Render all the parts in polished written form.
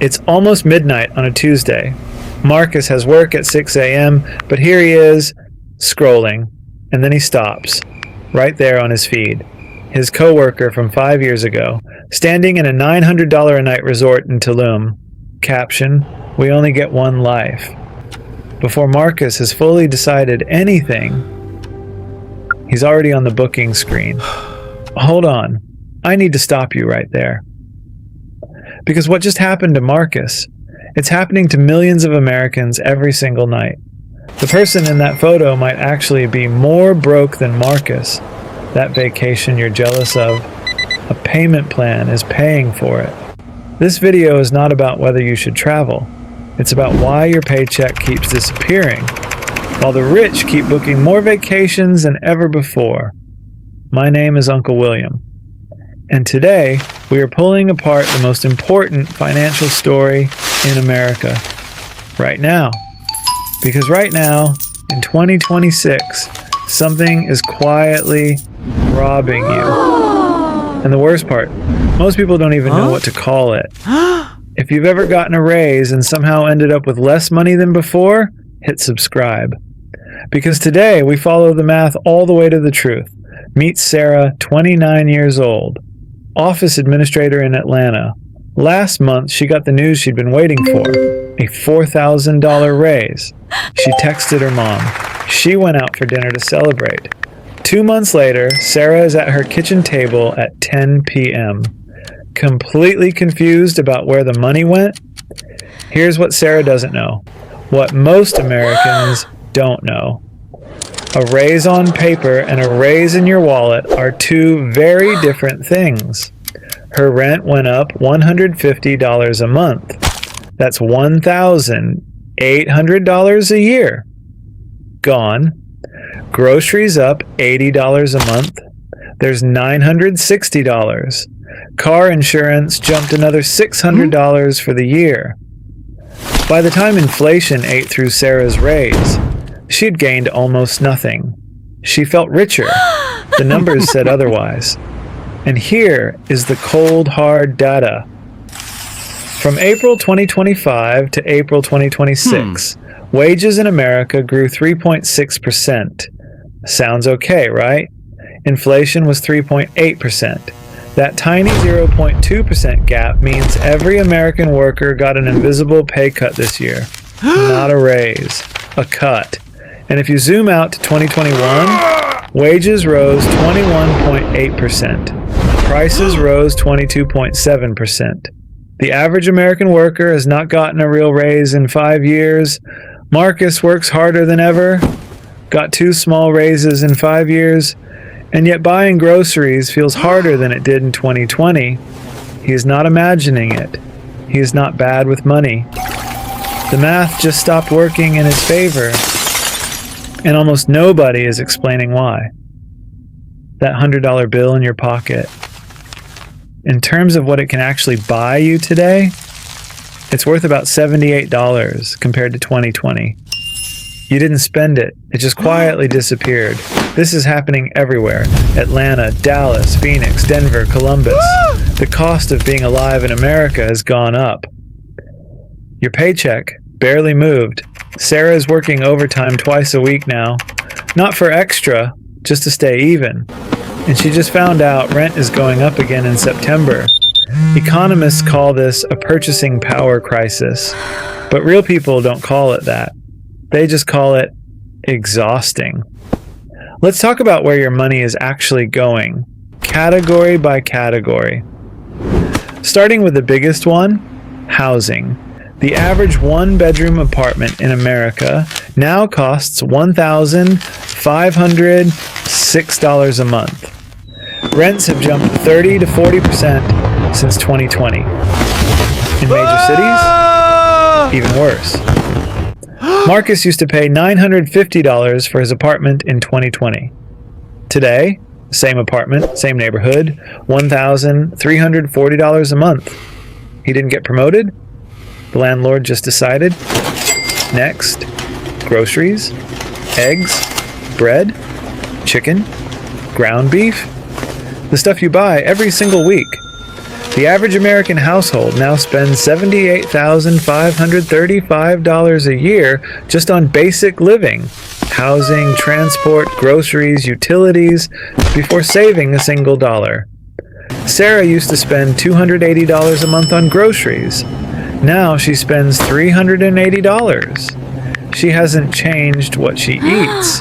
It's almost midnight on a Tuesday. Marcus has work at 6 a.m., but here he is, scrolling, and then he stops, right there on his feed. His co-worker from 5 years ago, standing in a $900 a night resort in Tulum. Caption, "We only get one life." Before Marcus has fully decided anything, he's already on the booking screen. Hold on, I need to stop you right there. Because what just happened to Marcus, it's happening to millions of Americans every single night. The person in that photo might actually be more broke than Marcus. That vacation you're jealous of, a payment plan is paying for it. This video is not about whether you should travel. It's about why your paycheck keeps disappearing, while the rich keep booking more vacations than ever before. My name is Uncle William, and today we are pulling apart the most important financial story in America right now. Because right now, in 2026, something is quietly robbing you. And the worst part, most people don't even know what to call it. If you've ever gotten a raise and somehow ended up with less money than before, hit subscribe. Because today we follow the math all the way to the truth. Meet Sarah, 29 years old, office administrator in Atlanta. Last month, she got the news she'd been waiting for, a $4,000 raise. She texted her mom. She went out for dinner to celebrate. 2 months later, Sarah is at her kitchen table at 10 p.m., completely confused about where the money went. Here's what Sarah doesn't know, what most Americans don't know. A raise on paper and a raise in your wallet are two very different things. Her rent went up $150 a month. That's $1,800 a year. Gone. Groceries up $80 a month. There's $960. Car insurance jumped another $600 for the year. By the time inflation ate through Sarah's raise, she'd gained almost nothing. She felt richer. The numbers said otherwise. And here is the cold, hard data. From April 2025 to April 2026, wages in America grew 3.6%. Sounds okay, right? Inflation was 3.8%. That tiny 0.2% gap means every American worker got an invisible pay cut this year. Not a raise, a cut. And if you zoom out to 2021, wages rose 21.8%. Prices rose 22.7%. The average American worker has not gotten a real raise in 5 years. Marcus works harder than ever, got 2 small raises in 5 years, and yet buying groceries feels harder than it did in 2020. He is not imagining it. He is not bad with money. The math just stopped working in his favor, and almost nobody is explaining why. That $100 bill in your pocket, in terms of what it can actually buy you today, it's worth about $78 compared to 2020. You didn't spend it. It just quietly disappeared. This is happening everywhere. Atlanta, Dallas, Phoenix, Denver, Columbus. The cost of being alive in America has gone up. Your paycheck barely moved. Sarah is working overtime twice a week now. Not for extra, just to stay even. And she just found out rent is going up again in September. Economists call this a purchasing power crisis, but real people don't call it that. They just call it exhausting. Let's talk about where your money is actually going, category by category. Starting with the biggest one, housing. The average one-bedroom apartment in America now costs $1,506 a month. Rents have jumped 30 to 40% since 2020. In major cities, even worse. Marcus used to pay $950 for his apartment in 2020. Today, same apartment, same neighborhood, $1,340 a month. He didn't get promoted? The landlord just decided. Next, groceries, eggs, bread, chicken, ground beef, the stuff you buy every single week. The average American household now spends $78,535 a year just on basic living, housing, transport, groceries, utilities, before saving a single dollar. Sarah used to spend $280 a month on groceries. Now she spends $380. She hasn't changed what she eats.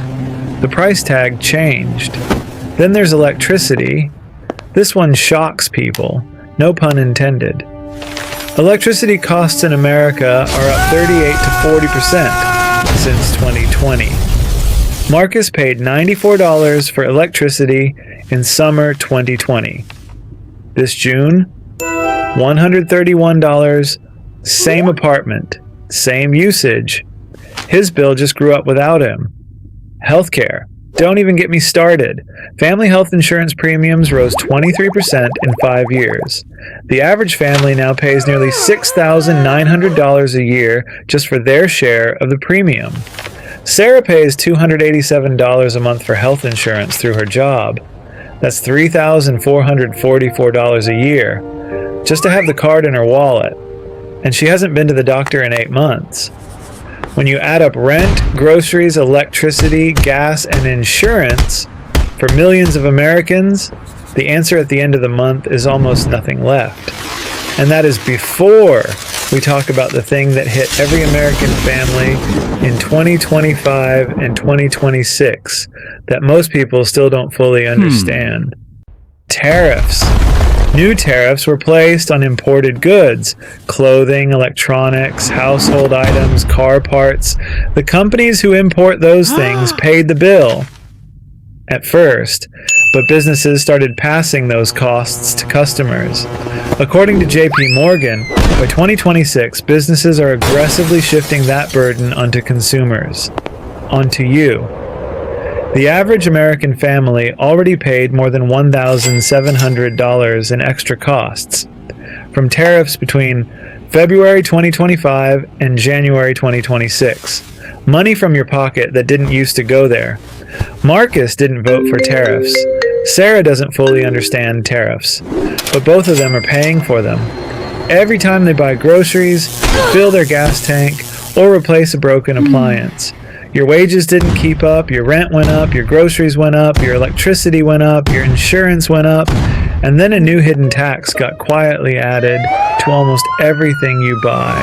The price tag changed. Then there's electricity. This one shocks people. No pun intended. Electricity costs in America are up 38 to 40% since 2020. Marcus paid $94 for electricity in summer 2020. This June, $131, same apartment, same usage. His bill just grew up without him. Healthcare. Don't even get me started. Family health insurance premiums rose 23% in 5 years. The average family now pays nearly $6,900 a year just for their share of the premium. Sarah pays $287 a month for health insurance through her job. That's $3,444 a year, just to have the card in her wallet. And she hasn't been to the doctor in 8 months. When you add up rent, groceries, electricity, gas, and insurance for millions of Americans, the answer at the end of the month is almost nothing left. And that is before we talk about the thing that hit every American family in 2025 and 2026 that most people still don't fully understand. Tariffs. New tariffs were placed on imported goods, clothing, electronics, household items, car parts. The companies who import those things paid the bill at first, but businesses started passing those costs to customers. According to JP Morgan, by 2026, businesses are aggressively shifting that burden onto consumers, onto you. The average American family already paid more than $1,700 in extra costs from tariffs between February 2025 and January 2026. Money from your pocket that didn't used to go there. Marcus didn't vote for tariffs. Sarah doesn't fully understand tariffs, but both of them are paying for them. Every time they buy groceries, fill their gas tank, or replace a broken appliance. Your wages didn't keep up, your rent went up, your groceries went up, your electricity went up, your insurance went up, and then a new hidden tax got quietly added to almost everything you buy.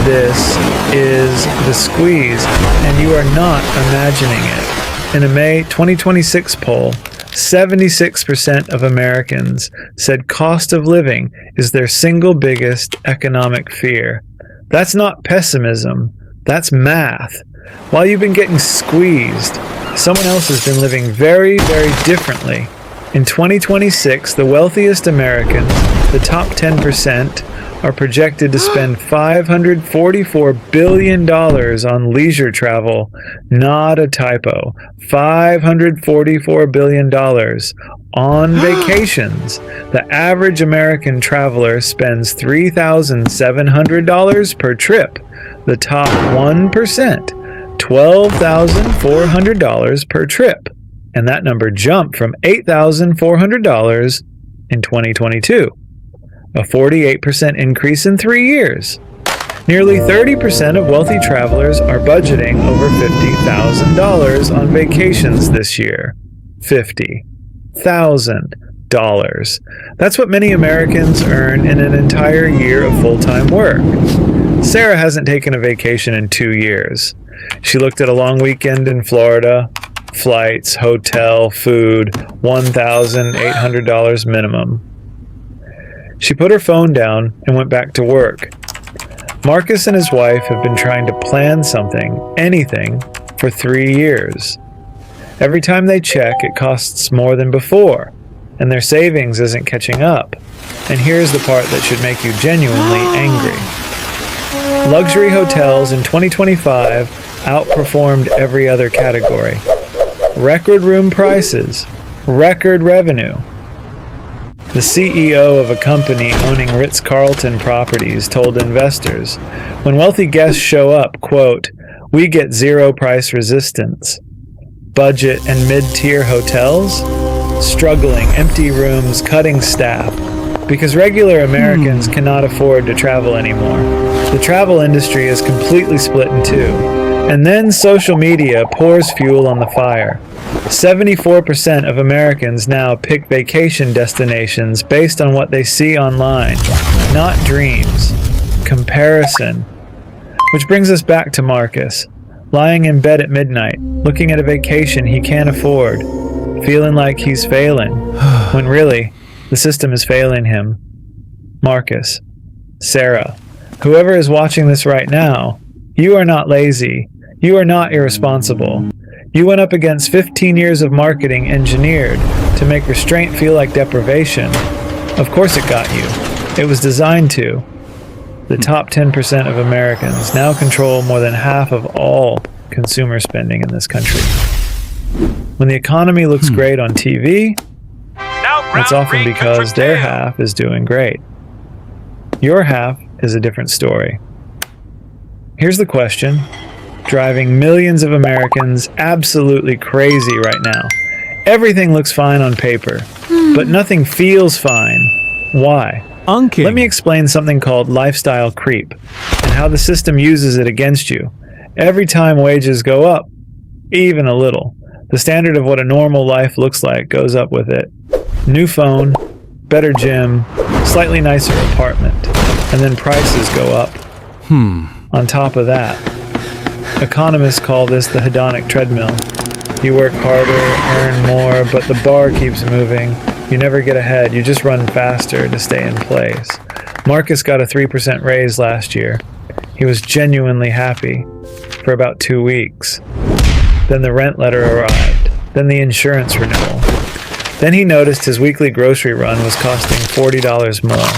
This is the squeeze, and you are not imagining it. In a May 2026 poll, 76% of Americans said cost of living is their single biggest economic fear. That's not pessimism, that's math. While you've been getting squeezed, someone else has been living very, very differently. In 2026, the wealthiest Americans, the top 10%, are projected to spend $544 billion on leisure travel. Not a typo. $544 billion on vacations. The average American traveler spends $3,700 per trip. The top 1%. $12,400 per trip, and that number jumped from $8,400 in 2022, a 48% increase in 3 years. Nearly 30% of wealthy travelers are budgeting over $50,000 on vacations this year. $50,000. That's what many Americans earn in an entire year of full-time work. Sarah hasn't taken a vacation in 2 years. She looked at a long weekend in Florida, flights, hotel, food, $1,800 minimum. She put her phone down and went back to work. Marcus and his wife have been trying to plan something, anything, for 3 years. Every time they check, it costs more than before, and their savings isn't catching up. And here's the part that should make you genuinely angry. Luxury hotels in 2025 outperformed every other category. Record room prices, record revenue. The CEO of a company owning Ritz-Carlton properties told investors, when wealthy guests show up, quote, "We get zero price resistance." Budget and mid-tier hotels? Struggling, empty rooms, cutting staff. because regular Americans cannot afford to travel anymore. The travel industry is completely split in two. And then social media pours fuel on the fire. 74% of Americans now pick vacation destinations based on what they see online, not dreams. Comparison. Which brings us back to Marcus, lying in bed at midnight, looking at a vacation he can't afford, feeling like he's failing, when really, the system is failing him. Marcus, Sarah, whoever is watching this right now, you are not lazy. You are not irresponsible. You went up against 15 years of marketing engineered to make restraint feel like deprivation. Of course it got you. It was designed to. The top 10% of Americans now control more than half of all consumer spending in this country. When the economy looks great on TV, it's often because their half is doing great. Your half is a different story. Here's the question, driving millions of Americans absolutely crazy right now. Everything looks fine on paper, but nothing feels fine. Why? Unking. Let me explain something called lifestyle creep and how the system uses it against you. Every time wages go up, even a little, the standard of what a normal life looks like goes up with it. New phone, better gym, slightly nicer apartment, and then prices go up. On top of that, economists call this the hedonic treadmill. You work harder, earn more, but the bar keeps moving. You never get ahead, you just run faster to stay in place. Marcus got a 3% raise last year. He was genuinely happy for about 2 weeks. Then the rent letter arrived. Then the insurance renewal. Then he noticed his weekly grocery run was costing $40 more.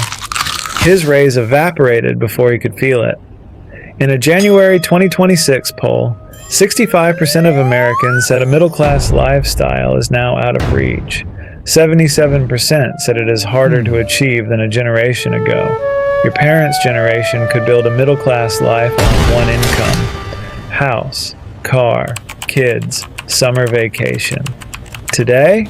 His raise evaporated before he could feel it. In a January 2026 poll, 65% of Americans said a middle-class lifestyle is now out of reach. 77% said it is harder to achieve than a generation ago. Your parents' generation could build a middle-class life on one income. House, car, kids, summer vacation. Today,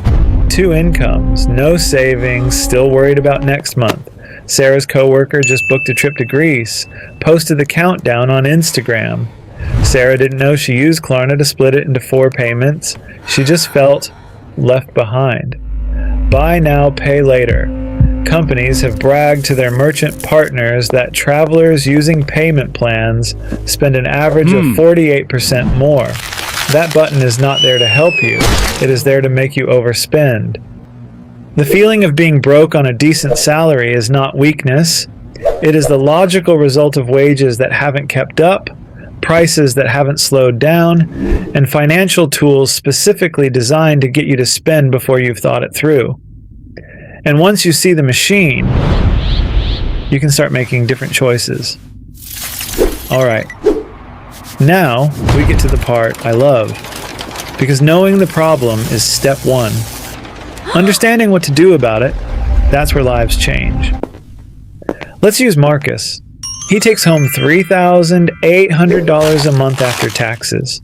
2 incomes, no savings, still worried about next month. Sarah's coworker just booked a trip to Greece, posted the countdown on Instagram. Sarah didn't know she used Klarna to split it into 4 payments. She just felt left behind. Buy now, pay later. Companies have bragged to their merchant partners that travelers using payment plans spend an average of 48% more. That button is not there to help you. It is there to make you overspend. The feeling of being broke on a decent salary is not weakness. It is the logical result of wages that haven't kept up, prices that haven't slowed down, and financial tools specifically designed to get you to spend before you've thought it through. And once you see the machine, you can start making different choices. All right. Now we get to the part I love, because knowing the problem is step 1. Understanding what to do about it, that's where lives change. Let's use Marcus. He takes home $3,800 a month after taxes.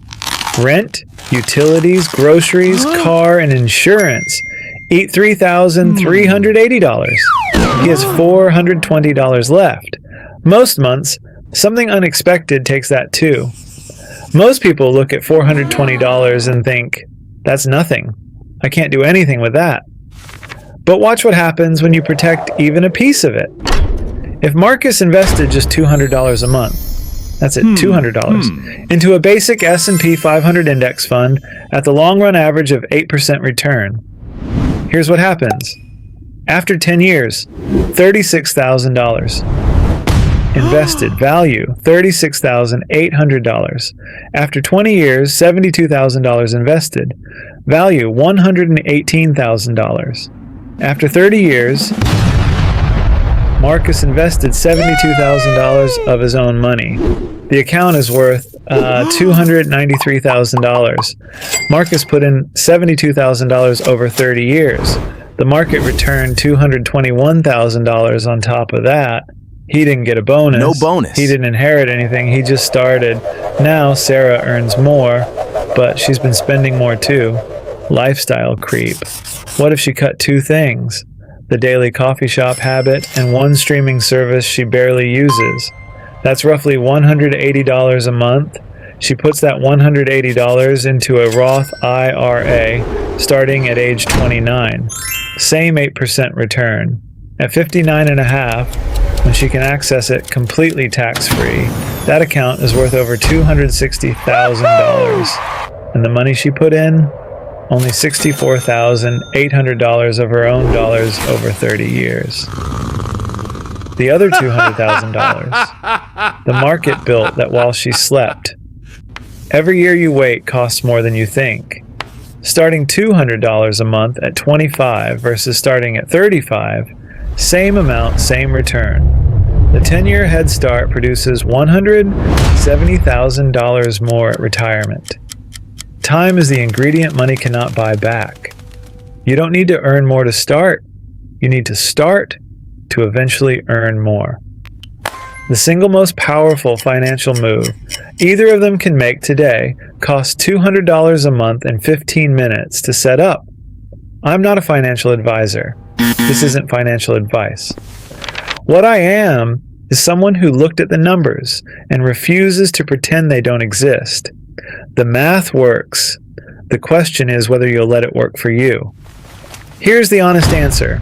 Rent, utilities, groceries, car, and insurance eat $3,380. He has $420 left. Most months, something unexpected takes that too. Most people look at $420 and think, that's nothing. I can't do anything with that. But watch what happens when you protect even a piece of it. If Marcus invested just $200 a month, that's it, $200, into a basic S&P 500 index fund at the long-run average of 8% return, here's what happens. After 10 years, $36,000. Invested value, $36,800. After 20 years, $72,000 invested. Value, $118,000. After 30 years, Marcus invested $72,000 of his own money. The account is worth $293,000. Marcus put in $72,000 over 30 years. The market returned $221,000 on top of that. He didn't get a bonus. No bonus. He didn't inherit anything. He just started. Now Sarah earns more, but she's been spending more too. Lifestyle creep. What if she cut 2 things? the daily coffee shop habit, and one streaming service she barely uses. That's roughly $180 a month. She puts that $180 into a Roth IRA starting at age 29. Same 8% return. At 59 and a half, when she can access it completely tax-free, that account is worth over $260,000. And the money she put in? Only $64,800 of her own dollars over 30 years. The other $200,000, the market built that while she slept. Every year you wait costs more than you think. Starting $200 a month at 25 versus starting at 35, same amount, same return. The 10-year Head Start produces $170,000 more at retirement. Time is the ingredient money cannot buy back. You don't need to earn more to start. You need to start to eventually earn more. The single most powerful financial move either of them can make today costs $200 a month and 15 minutes to set up. I'm not a financial advisor. This isn't financial advice. What I am is someone who looked at the numbers and refuses to pretend they don't exist. The math works. The question is whether you'll let it work for you. Here's the honest answer.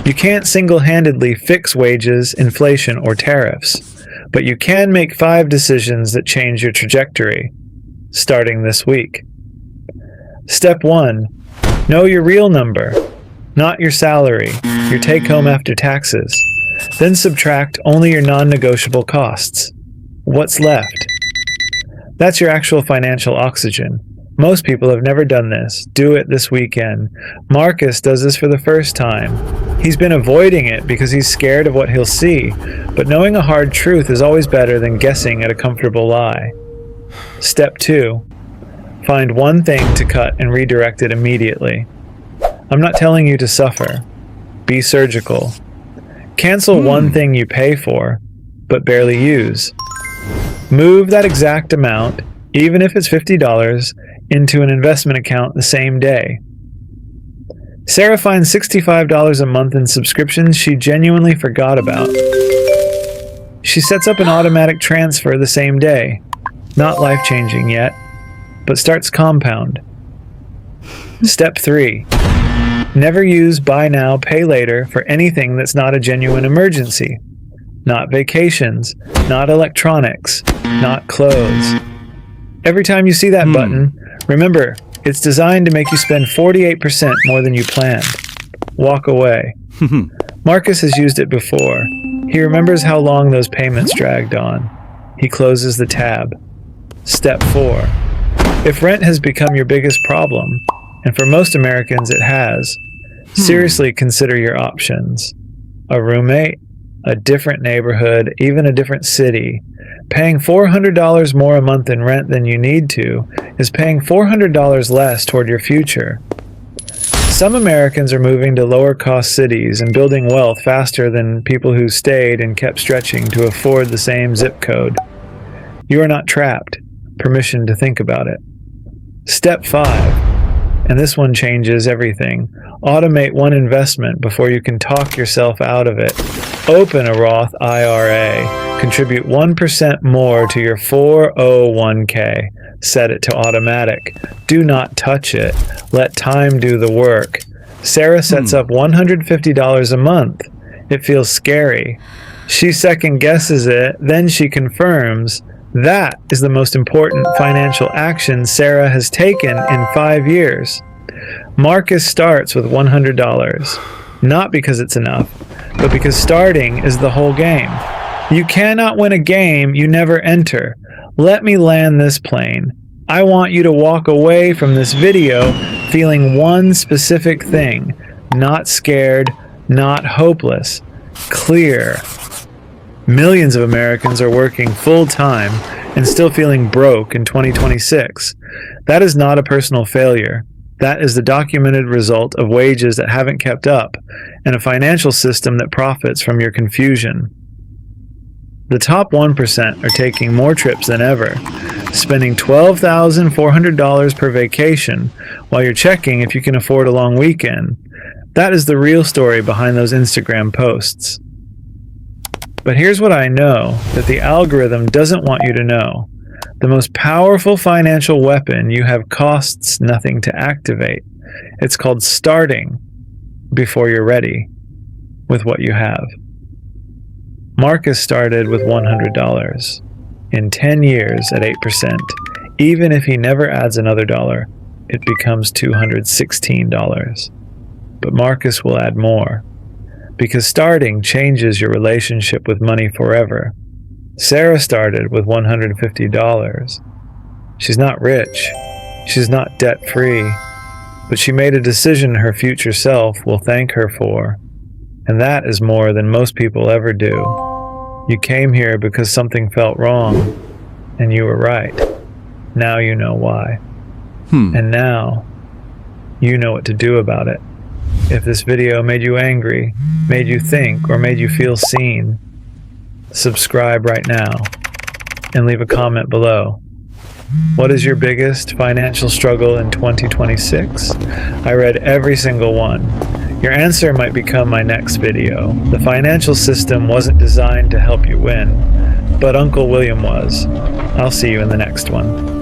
You can't single-handedly fix wages, inflation, or tariffs, but you can make 5 decisions that change your trajectory, starting this week. Step 1. Know your real number, not your salary, your take-home after taxes. Then subtract only your non-negotiable costs. What's left? That's your actual financial oxygen. Most people have never done this. Do it this weekend. Marcus does this for the first time. He's been avoiding it because he's scared of what he'll see, but knowing a hard truth is always better than guessing at a comfortable lie. Step 2. Find one thing to cut and redirect it immediately. I'm not telling you to suffer. Be surgical. Cancel one thing you pay for, but barely use. Move that exact amount, even if it's $50, into an investment account the same day. Sarah finds $65 a month in subscriptions she genuinely forgot about. She sets up an automatic transfer the same day. Not life-changing yet, but starts compound. Step 3. Never use buy now, pay later for anything that's not a genuine emergency. Not vacations, not electronics, not clothes. Every time you see that button, remember, it's designed to make you spend 48% more than you planned. Walk away. Marcus has used it before. He remembers how long those payments dragged on. He closes the tab. Step 4. If rent has become your biggest problem, and for most Americans it has, seriously consider your options. A roommate, a different neighborhood, even a different city. Paying $400 more a month in rent than you need to is paying $400 less toward your future. Some Americans are moving to lower-cost cities and building wealth faster than people who stayed and kept stretching to afford the same zip code. You are not trapped. Permission to think about it. Step 5. And this one changes everything. Automate one investment before you can talk yourself out of it. Open a Roth IRA. Contribute 1% more to your 401k. Set it to automatic. Do not touch it. Let time do the work. Sarah sets up $150 a month. It feels scary. She second guesses it, then she confirms. That is the most important financial action Sarah has taken in 5 years. Marcus starts with $100, not because it's enough, but because starting is the whole game. You cannot win a game you never enter. Let me land this plane. I want you to walk away from this video feeling one specific thing, not scared, not hopeless, clear. Millions of Americans are working full-time and still feeling broke in 2026. That is not a personal failure. That is the documented result of wages that haven't kept up and a financial system that profits from your confusion. The top 1% are taking more trips than ever, spending $12,400 per vacation while you're checking if you can afford a long weekend. That is the real story behind those Instagram posts. But here's what I know that the algorithm doesn't want you to know. The most powerful financial weapon you have costs nothing to activate. It's called starting before you're ready with what you have. Marcus started with $100. In 10 years at 8%, even if he never adds another dollar, it becomes $216. But Marcus will add more, because starting changes your relationship with money forever. Sarah started with $150. She's not rich, she's not debt-free, but she made a decision her future self will thank her for, and that is more than most people ever do. You came here because something felt wrong, and you were right. Now you know why. And now, you know what to do about it. If this video made you angry, made you think, or made you feel seen, subscribe right now and leave a comment below. What is your biggest financial struggle in 2026? I read every single one. Your answer might become my next video. The financial system wasn't designed to help you win, but Uncle William was. I'll see you in the next one.